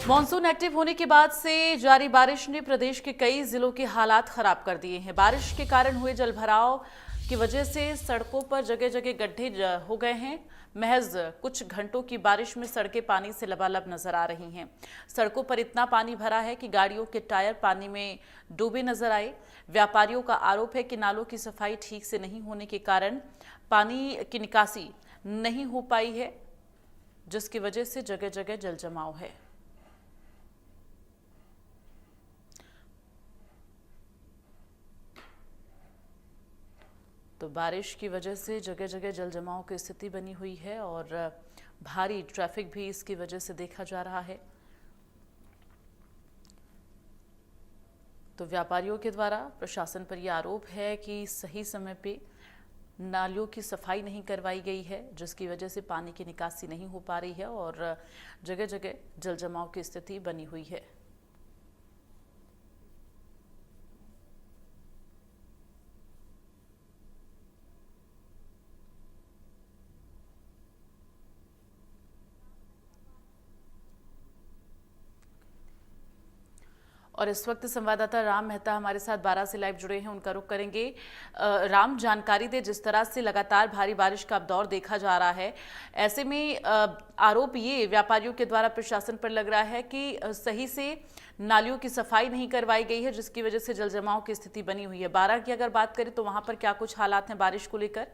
Monsoon active होने के बाद से जारी बारिश ने प्रदेश के कई जिलों के हालात खराब कर दिए हैं। बारिश के कारण हुए जलभराव की वजह से सड़कों पर जगह जगह गड्ढे हो गए हैं। महज कुछ घंटों की बारिश में सड़कें पानी से लबालब नजर आ रही हैं। सड़कों पर इतना पानी भरा है कि गाड़ियों के टायर पानी में डूबे नजर आए। व्यापारियों का आरोप है कि नालों की सफाई ठीक से नहीं होने के कारण पानी की निकासी नहीं हो पाई है, जिसकी वजह से जगह जगह जल जमाव है। तो बारिश की वजह से जगह जगह जल जमाव की स्थिति बनी हुई है और भारी ट्रैफिक भी इसकी वजह से देखा जा रहा है। तो व्यापारियों के द्वारा प्रशासन पर यह आरोप है कि सही समय पे नालियों की सफाई नहीं करवाई गई है, जिसकी वजह से पानी की निकासी नहीं हो पा रही है और जगह जगह जल जमाव की स्थिति बनी हुई है। और इस वक्त संवाददाता राम मेहता हमारे साथ 12 से लाइव जुड़े हैं, उनका रुख करेंगे। राम, जानकारी दे, जिस तरह से लगातार भारी बारिश का अब दौर देखा जा रहा है, ऐसे में आरोप ये व्यापारियों के द्वारा प्रशासन पर लग रहा है कि सही से नालियों की सफाई नहीं करवाई गई है, जिसकी वजह से जल जमाव की स्थिति बनी हुई है। 12 की अगर बात करें तो वहां पर क्या कुछ हालात हैं बारिश को लेकर?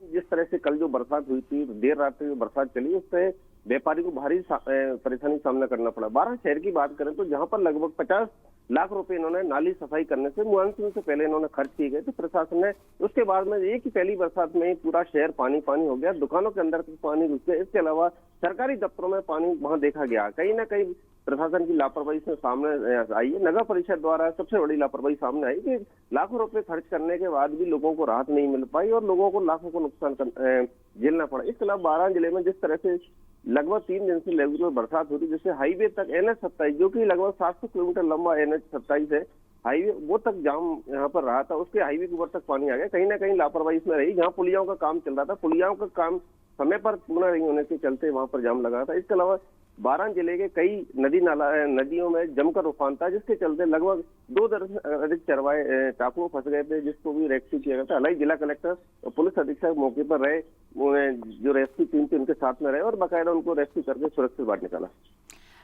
जिस तरह से कल जो बरसात हुई थी, देर रात तक जो बरसात चली, उससे व्यापारी को भारी परेशानी का सामना करना पड़ा। 12 शहर की बात करें तो जहां पर लगभग 50 लाख रुपए इन्होंने नाली सफाई करने से मानसून से पहले इन्होंने खर्च किए गए, तो प्रशासन ने उसके बाद में एक ही पहली बरसात में ही पूरा शहर पानी पानी हो गया। दुकानों के अंदर पानी घुस गया। इसके अलावा सरकारी दफ्तरों में पानी वहां देखा गया। कहीं ना कहीं प्रशासन की लापरवाही से सामने आई है। नगर परिषद द्वारा सबसे बड़ी लापरवाही सामने आई कि लाखों रुपए खर्च करने के बाद भी लोगों को राहत नहीं मिल पाई और लोगों को लाखों को नुकसान झेलना पड़ा। इसके अलावा 12 जिले में जिस तरह से लगभग 3 दिन से रेगुलर बरसात हो रही, जिससे हाईवे तक NH 27 जो कि लगभग 700 किलोमीटर लंबा NH 27 है, हाईवे वो तक जाम यहाँ पर रहा था। उसके हाईवे के ऊपर तक पानी आ गया। कहीं ना कहीं लापरवाही इसमें रही। जहाँ पुलियाओं का काम चल रहा था, पुलियाओं का काम समय पर पूरा नहीं होने के चलते वहां पर जाम लगा था। इसके अलावा 12 जिले के कई नदियों में जमकर उफान था, जिसके चलते लगभग 2 दर्जन अधिक चरवाहे टापुओं फंस गए थे, जिसको भी रेस्क्यू किया गया था। हालांकि जिला कलेक्टर और पुलिस अधीक्षक मौके पर रहे, जो रेस्क्यू टीम थी उनके साथ में रहे और बाकायदा उनको रेस्क्यू करके सुरक्षित बाहर निकाला।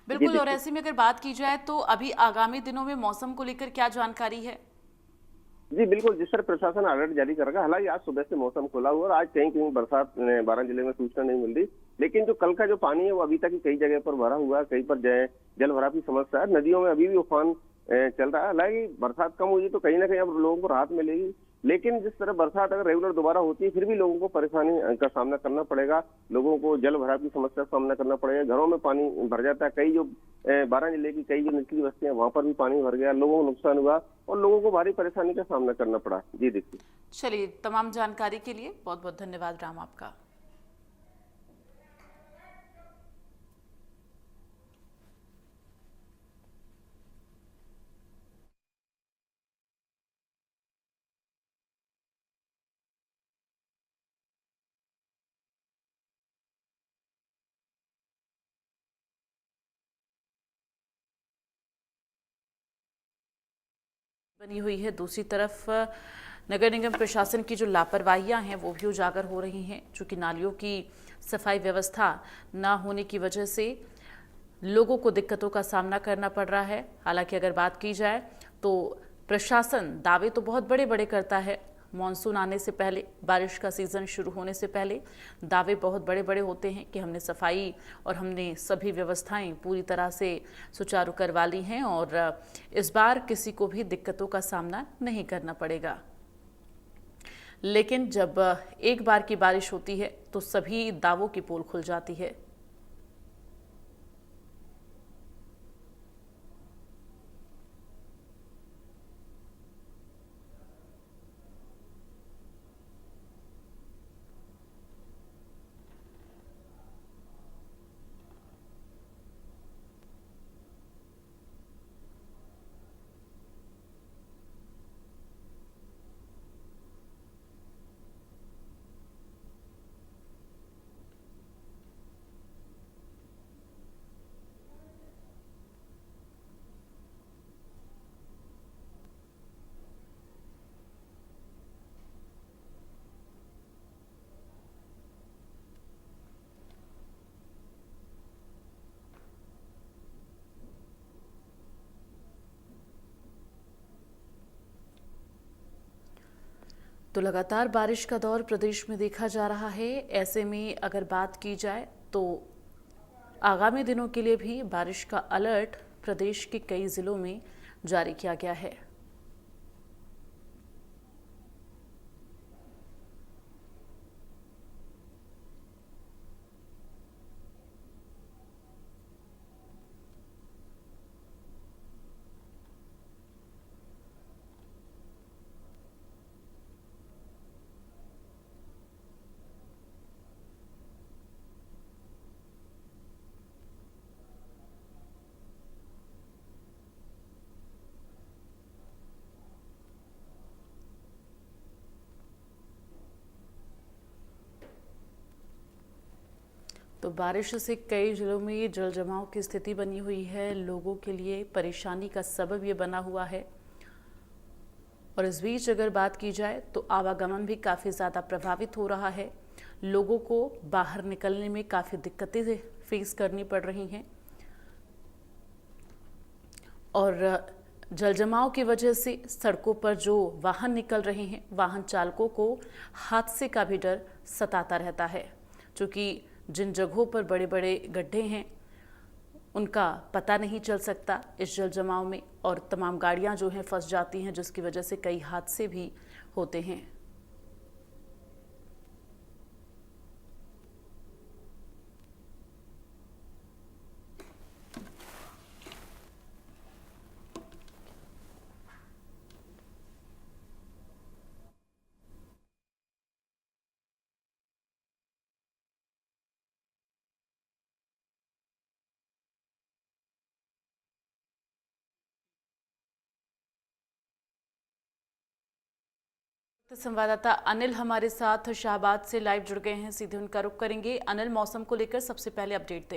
बिल्कुल। और ऐसे में अगर बात की जाए तो अभी आगामी दिनों में मौसम को लेकर क्या जानकारी है? जी बिल्कुल, जिस तरह प्रशासन अलर्ट जारी करेगा। हालांकि आज सुबह से मौसम खुला हुआ और आज कहीं कहीं बरसात 12 जिले में सूचना नहीं मिल रही, लेकिन जो कल का जो पानी है वो अभी तक कई जगह पर भरा हुआ है। कहीं पर जल भराव की समस्या है। नदियों में अभी भी उफान चल रहा है। हालांकि बरसात कम हुई तो कहीं ना कहीं अब लोगों को राहत मिलेगी, लेकिन जिस तरह बरसात अगर रेगुलर दोबारा होती है फिर भी लोगों को परेशानी का सामना करना पड़ेगा। लोगों को जल भराव की समस्या का सामना करना पड़ेगा। घरों में पानी भर जाता है। कई जो 12 जिले की कई जो निचली बस्तियां वहां पर भी पानी भर गया, लोगों को नुकसान हुआ और लोगों को भारी परेशानी का सामना करना पड़ा। जी देखिए। चलिए, तमाम जानकारी के लिए बहुत बहुत धन्यवाद राम आपका। बनी हुई है। दूसरी तरफ नगर निगम प्रशासन की जो लापरवाहियां हैं वो भी उजागर हो रही हैं, चूंकि नालियों की सफाई व्यवस्था ना होने की वजह से लोगों को दिक्कतों का सामना करना पड़ रहा है। हालांकि अगर बात की जाए तो प्रशासन दावे तो बहुत बड़े बड़े करता है। मॉनसून आने से पहले, बारिश का सीज़न शुरू होने से पहले दावे बहुत बड़े बड़े होते हैं कि हमने सफाई और हमने सभी व्यवस्थाएं पूरी तरह से सुचारू करवा ली हैं और इस बार किसी को भी दिक्कतों का सामना नहीं करना पड़ेगा। लेकिन जब एक बार की बारिश होती है तो सभी दावों की पोल खुल जाती है। तो लगातार बारिश का दौर प्रदेश में देखा जा रहा है। ऐसे में अगर बात की जाए तो आगामी दिनों के लिए भी बारिश का अलर्ट प्रदेश के कई जिलों में जारी किया गया है। तो बारिश से कई जिलों में जल जमाव की स्थिति बनी हुई है। लोगों के लिए परेशानी का सबब ये बना हुआ है। और इस बीच अगर बात की जाए तो आवागमन भी काफ़ी ज़्यादा प्रभावित हो रहा है। लोगों को बाहर निकलने में काफ़ी दिक्कतें फेस करनी पड़ रही हैं और जल जमाव की वजह से सड़कों पर जो वाहन निकल रहे हैं, वाहन चालकों को हादसे का भी डर सताता रहता है, क्योंकि जिन जगहों पर बड़े बड़े गड्ढे हैं उनका पता नहीं चल सकता इस जल जमाव में, और तमाम गाड़ियां जो हैं फंस जाती हैं, जिसकी वजह से कई हादसे भी होते हैं। संवाददाता अनिल हमारे साथ शाहबाद से लाइव जुड़ गए हैं, सीधे उनका रुख करेंगे। अनिल, मौसम को लेकर सबसे पहले अपडेट दें।